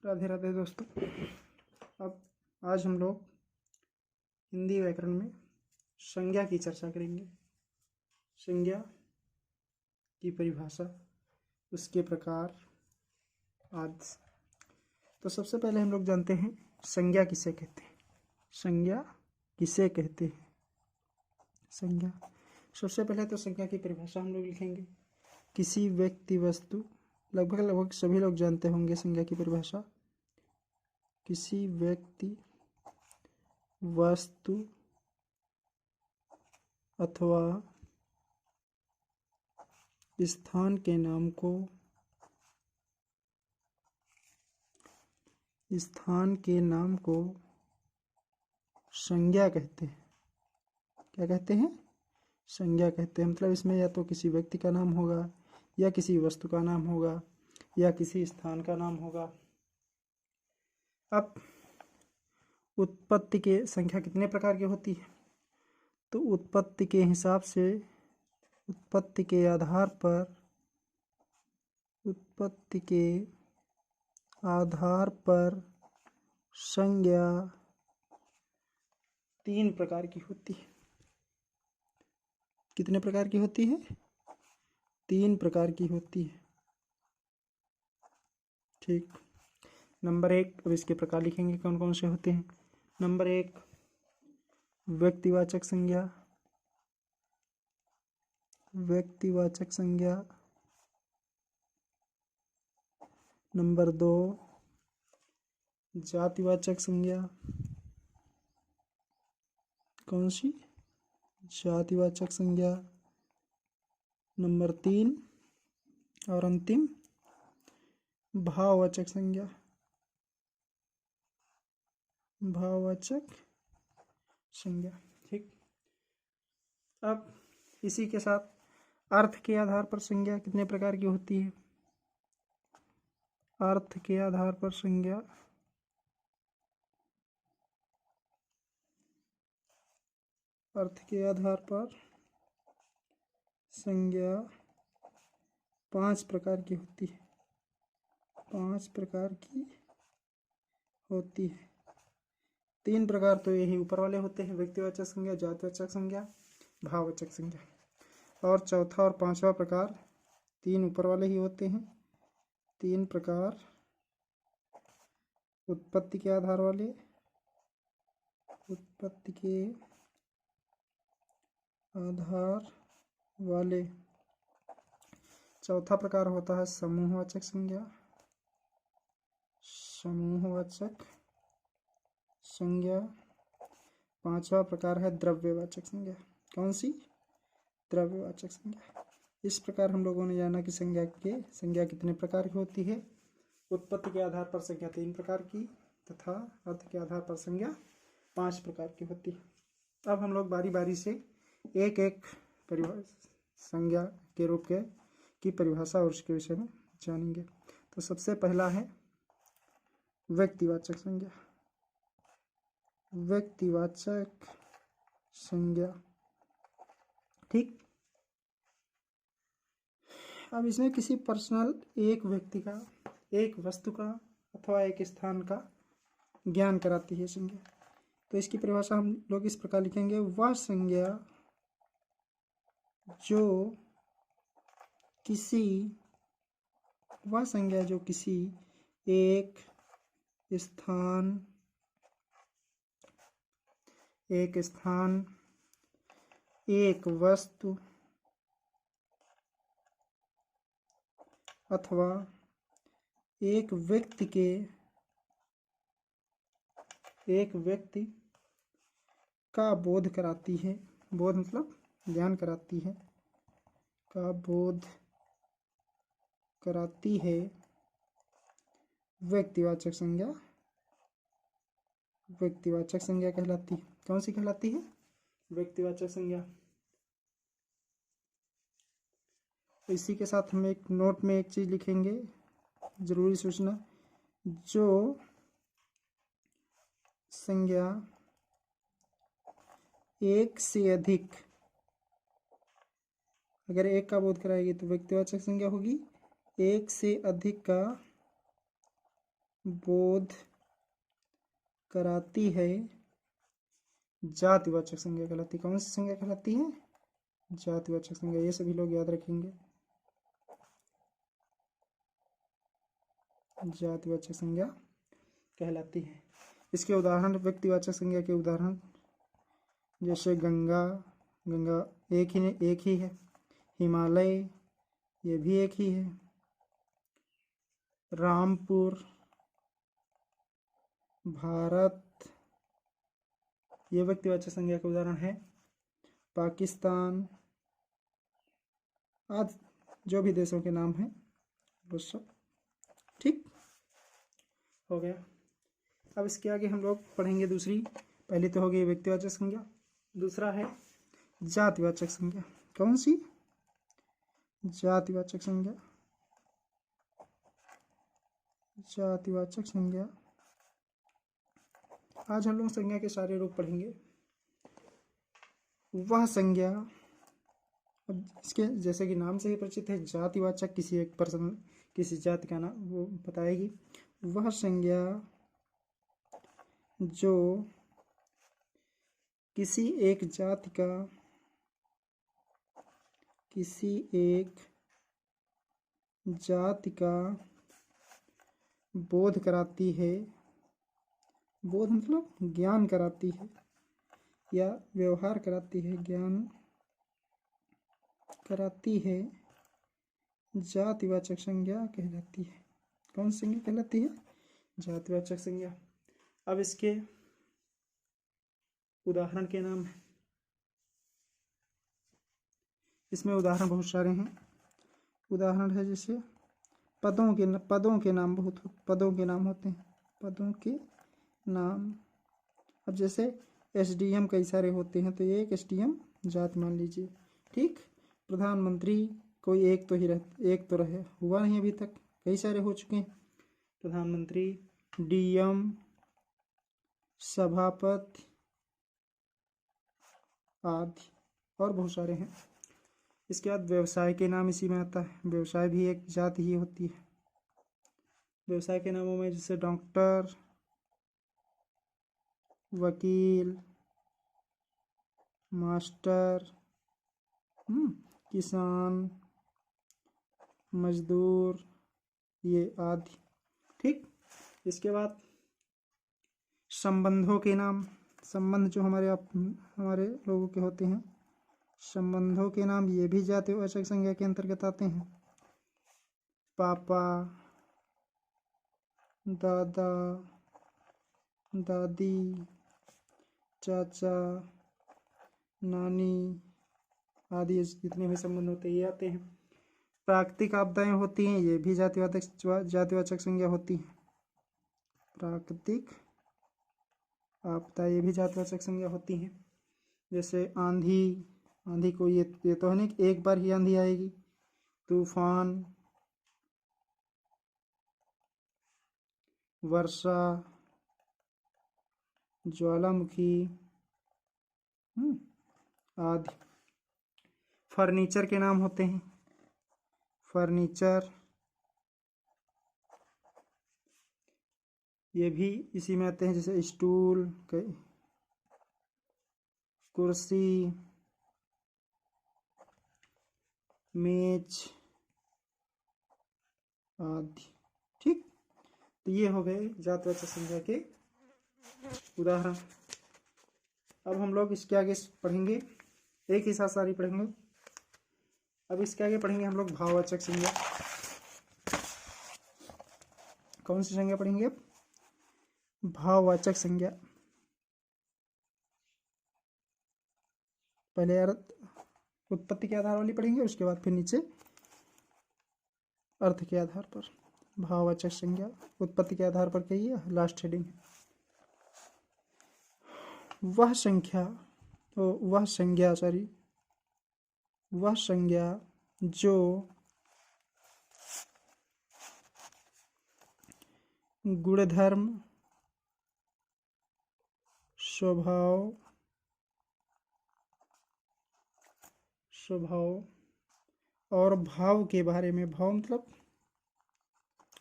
राधे राधे दोस्तों। अब आज हम लोग हिंदी व्याकरण में संज्ञा की चर्चा करेंगे। संज्ञा की परिभाषा, उसके प्रकार आदि। तो सबसे पहले हम लोग जानते हैं संज्ञा किसे कहते हैं। संज्ञा किसे कहते हैं? संज्ञा, सबसे पहले तो संज्ञा की परिभाषा हम लोग लिखेंगे। किसी व्यक्ति वस्तु, लगभग सभी लोग जानते होंगे संज्ञा की परिभाषा। किसी व्यक्ति वस्तु अथवा स्थान के नाम को संज्ञा कहते हैं। क्या कहते हैं? संज्ञा कहते हैं। मतलब इसमें या तो किसी व्यक्ति का नाम होगा, या किसी वस्तु का नाम होगा, या किसी स्थान का नाम होगा। अब उत्पत्ति के संख्या कितने प्रकार की होती है? तो उत्पत्ति के हिसाब से, उत्पत्ति के आधार पर संज्ञा 3 प्रकार की होती है। कितने प्रकार की होती है? 3 प्रकार की होती है। ठीक। नंबर 1, अब इसके प्रकार लिखेंगे कौन कौन से होते हैं। नंबर 1, व्यक्तिवाचक संज्ञा। व्यक्तिवाचक संज्ञा। नंबर 2, जातिवाचक संज्ञा। कौन सी? जातिवाचक संज्ञा। नंबर 3 और अंतिम, भाववाचक संज्ञा। भाववाचक संज्ञा। ठीक। अब इसी के साथ अर्थ के आधार पर संज्ञा कितने प्रकार की होती है? अर्थ के आधार पर संज्ञा, अर्थ के आधार पर संज्ञा 5 प्रकार की होती है। 5 प्रकार की होती है। 3 प्रकार तो यही ऊपर वाले होते हैं, व्यक्तिवाचक संज्ञा, जातिवाचक संज्ञा, भाववाचक संज्ञा। और चौथा और 5वां प्रकार 3 ऊपर वाले ही होते हैं। 3 प्रकार उत्पत्ति के आधार वाले, उत्पत्ति के आधार वाले। चौथा प्रकार होता है समूहवाचक संज्ञा। समूहवाचक संज्ञा। 5वां प्रकार है द्रव्यवाचक संज्ञा। कौन सी? द्रव्यवाचक संज्ञा। इस प्रकार हम लोगों ने जाना कि संज्ञा कितने प्रकार की होती है। उत्पत्ति के आधार पर संज्ञा 3 प्रकार की तथा अर्थ के आधार पर संज्ञा 5 प्रकार की होती है। अब हम लोग बारी बारी से एक एक संज्ञा के रूप की परिभाषा और उसके विषय में जानेंगे। तो सबसे पहला है व्यक्तिवाचक संज्ञा। व्यक्तिवाचक संज्ञा। ठीक। अब इसमें किसी पर्सनल, एक व्यक्ति का, एक वस्तु का अथवा एक स्थान का ज्ञान कराती है संज्ञा। तो इसकी परिभाषा हम लोग इस प्रकार लिखेंगे। वह संज्ञा जो किसी एक स्थान, एक वस्तु अथवा एक व्यक्ति का बोध कराती है। बोध मतलब ज्ञान कराती है। का बोध कराती है व्यक्तिवाचक संज्ञा। व्यक्तिवाचक संज्ञा कहलाती है। कौन सी कहलाती है? व्यक्तिवाचक संज्ञा। इसी के साथ हम एक नोट में एक चीज लिखेंगे, जरूरी सूचना। जो संज्ञा एक से अधिक, अगर एक का बोध कराएगी तो व्यक्तिवाचक संज्ञा होगी। एक से अधिक का बोध कराती है जातिवाचक संज्ञा कहलाती है। कौन सी संज्ञा कहलाती है? जातिवाचक संज्ञा। ये सभी लोग याद रखेंगे, जातिवाचक संज्ञा कहलाती है। इसके उदाहरण, व्यक्तिवाचक संज्ञा के उदाहरण जैसे गंगा, गंगा एक ही है। हिमालय, ये भी एक ही है। रामपुर, भारत, ये व्यक्तिवाचक संज्ञा के उदाहरण है। पाकिस्तान आदि जो भी देशों के नाम हैं वो सब। ठीक हो गया। अब इसके आगे हम लोग पढ़ेंगे दूसरी। पहली तो हो गई व्यक्तिवाचक संज्ञा, दूसरा है जातिवाचक संज्ञा। कौन सी? जातिवाचक संज्ञा। जातिवाचक संज्ञा। आज हम लोग संज्ञा के सारे रूप पढ़ेंगे। वह संज्ञा, अब इसके जैसे कि नाम से ही परिचित है, जातिवाचक, किसी एक पर्सन, किसी जाति का नाम वो बताएगी। वह संज्ञा जो किसी एक जाति का, किसी एक जाति का बोध कराती है। बोध मतलब ज्ञान कराती है या व्यवहार कराती है, ज्ञान कराती है, जातिवाचक संज्ञा कहलाती है। कौन सी संज्ञा कहलाती है? जातिवाचक संज्ञा। अब इसके उदाहरण के नाम है। इसमें उदाहरण बहुत सारे हैं। उदाहरण है जैसे पदों के नाम बहुत पदों के नाम होते हैं। पदों के नाम, अब जैसे एसडीएम कई सारे होते हैं, तो ये एक एसडीएम जात मान लीजिए। ठीक। प्रधानमंत्री कोई एक तो ही एक तो रहे, हुआ नहीं अभी तक, कई सारे हो चुके हैं प्रधानमंत्री, डीएम, सभापति आदि, और बहुत सारे हैं। इसके बाद व्यवसाय के नाम इसी में आता है। व्यवसाय भी एक जात ही होती है। व्यवसाय के नामों में जैसे डॉक्टर, वकील, मास्टर, किसान, मजदूर, ये आदि। ठीक। इसके बाद संबंधों के नाम। संबंध जो हमारे लोगों के होते हैं, संबंधों के नाम ये भी जातिवाचक संज्ञा के अंतर्गत आते हैं। पापा, दादा, दादी, चाचा, नानी आदि जितने भी संबंध होते हैं ये आते हैं। प्राकृतिक आपदाएं होती हैं, ये भी जातिवाचक संज्ञा होती है। प्राकृतिक आपदा ये भी जातिवाचक संज्ञा होती हैं। जैसे आंधी को ये तो है नहीं कि एक बार ही आंधी आएगी। तूफान, वर्षा, ज्वालामुखी आदि। फर्नीचर के नाम होते हैं। फर्नीचर ये भी इसी में आते हैं, जैसे स्टूल, कुर्सी, मेज आदि। ठीक। तो ये हो गए जातिवाचक संज्ञा के उदाहरण। अब हम लोग इसके आगे पढ़ेंगे, एक ही साथ सारी पढ़ेंगे। अब इसके आगे पढ़ेंगे हम लोग भाववाचक संज्ञा। कौन सी संज्ञा पढ़ेंगे अब? भाववाचक संज्ञा। पहले उत्पत्ति के आधार वाली पढ़ेंगे, उसके बाद फिर नीचे अर्थ के आधार पर। भाववाचक संज्ञा उत्पत्ति के आधार पर कहिए, लास्ट हेडिंग। वह संज्ञा जो गुणधर्म, स्वभाव और भाव के बारे में, भाव मतलब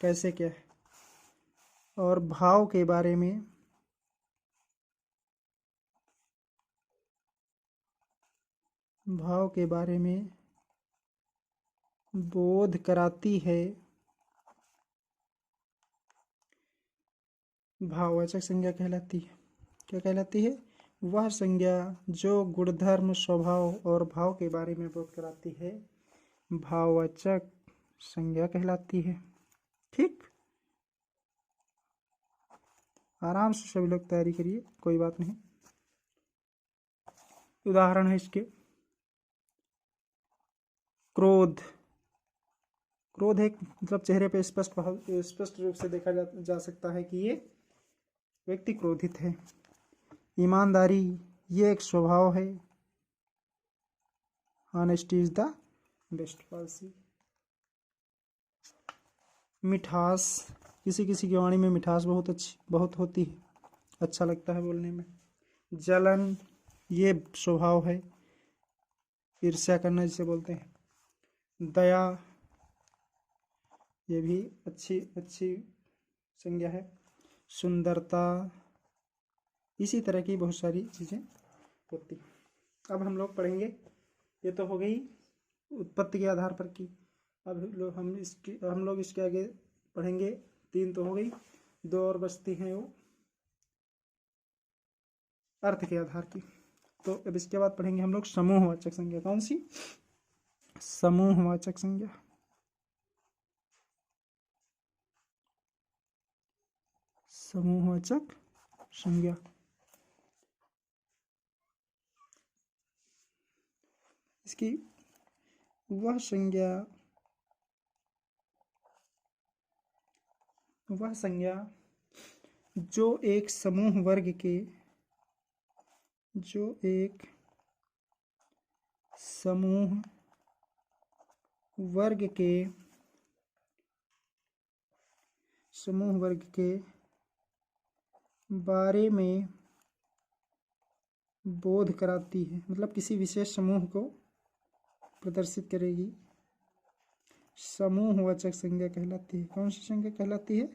कैसे क्या है, और भाव के बारे में बोध कराती है। भाववाचक संज्ञा कहलाती है। क्या कहलाती है? वह संज्ञा जो गुणधर्म, स्वभाव और भाव के बारे में बोध कराती है, भाववाचक संज्ञा कहलाती है। ठीक, आराम से सभी लोग तैयारी करिए, कोई बात नहीं। उदाहरण है इसके, क्रोध। क्रोध एक मतलब चेहरे पे स्पष्ट रूप से देखा जा सकता है कि ये व्यक्ति क्रोधित है। ईमानदारी, ये एक स्वभाव है। Honesty is the best policy. मिठास, किसी किसी की वाणी में मिठास बहुत होती है, अच्छा लगता है बोलने में। जलन, ये स्वभाव है, ईर्ष्या करना जिसे बोलते हैं। दया, ये भी अच्छी संज्ञा है। सुंदरता, इसी तरह की बहुत सारी चीज़ें होती। अब हम लोग पढ़ेंगे, ये तो हो गई उत्पत्ति के आधार पर की। अब हम लोग इसके आगे पढ़ेंगे। 3 तो हो गई, 2 और बचती हैं, वो अर्थ के आधार की। तो अब इसके बाद पढ़ेंगे हम लोग समूहवाचक संज्ञा। कौन सी? समूहवाचक संज्ञा। समूहवाचक संज्ञा इसकी वह संज्ञा जो एक समूह वर्ग के बारे में बोध कराती है, मतलब किसी विशेष समूह को प्रदर्शित करेगी, समूहवाचक संज्ञा कहलाती है। कौन सी संज्ञा कहलाती है?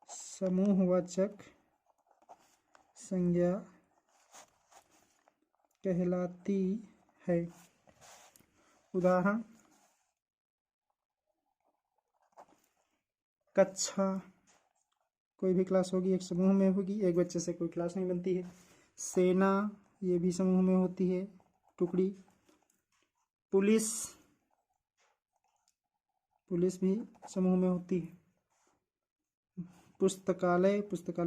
समूहवाचक संज्ञा कहलाती है। उदाहरण, कक्षा, कोई भी क्लास होगी एक समूह में होगी, एक बच्चे से कोई क्लास नहीं बनती है। सेना, ये भी समूह में होती है, टुकड़ी। पुलिस भी समूह में होती है। पुस्तकालय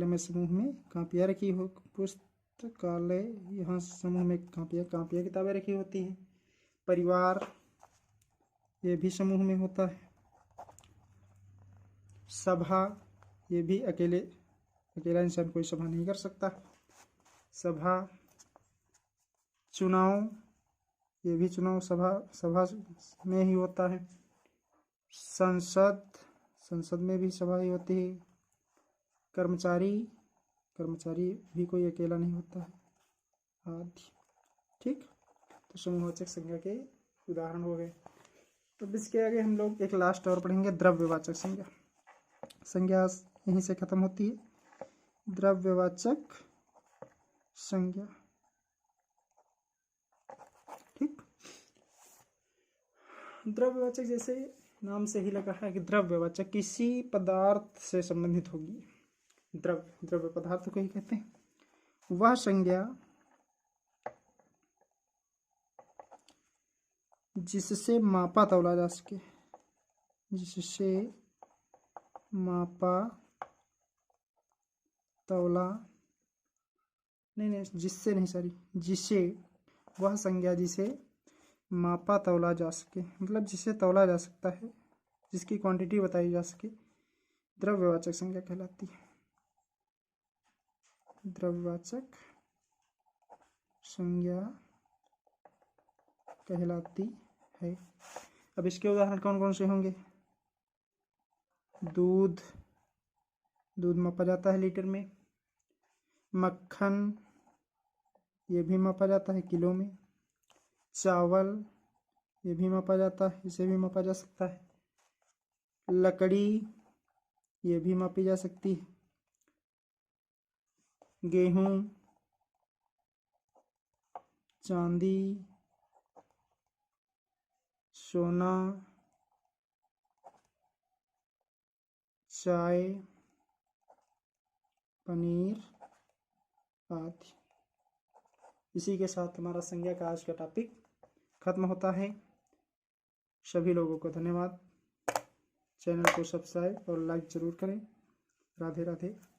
में समूह में कापियाँ रखी हो, पुस्तकालय यहाँ समूह में कापियाँ किताबें रखी होती हैं। परिवार, ये भी समूह में होता है। सभा, ये भी अकेला इंसान कोई सभा नहीं कर सकता। सभा। चुनाव, ये भी चुनाव सभा में ही होता है। संसद में भी सभा ही होती है। कर्मचारी भी कोई अकेला नहीं होता है, आदि। ठीक, तो समूहवाचक संज्ञा के उदाहरण हो गए। तो इसके आगे हम लोग एक लास्ट और पढ़ेंगे, द्रव्यवाचक संज्ञा। संज्ञा यहीं से खत्म होती है। द्रव्यवाचक संज्ञा। ठीक, द्रव्यवाचक जैसे नाम से ही लगा है कि द्रव्यवाचक किसी पदार्थ से संबंधित होगी। द्रव्य पदार्थ को ही कहते हैं। वह संज्ञा जिससे मापा तौला जा सके, जिससे मापा तौला नहीं जिससे नहीं सॉरी जिसे, वह संज्ञा जिसे मापा तौला जा सके, मतलब जिसे तौला जा सकता है, जिसकी क्वांटिटी बताई जा सके, द्रव्यवाचक संज्ञा कहलाती है। द्रव्यवाचक संज्ञा कहलाती है। अब इसके उदाहरण कौन कौन से होंगे? दूध मापा जाता है लीटर में। मक्खन, ये भी मापा जाता है किलो में। चावल, ये भी मापा जाता है, इसे भी मापा जा सकता है। लकड़ी, ये भी मापी जा सकती है। गेहूं, चांदी, सोना, चाय, पनीर आदि। इसी के साथ हमारा संज्ञा का आज का टॉपिक खत्म होता है। सभी लोगों को धन्यवाद। चैनल को सब्सक्राइब और लाइक जरूर करें। राधे राधे।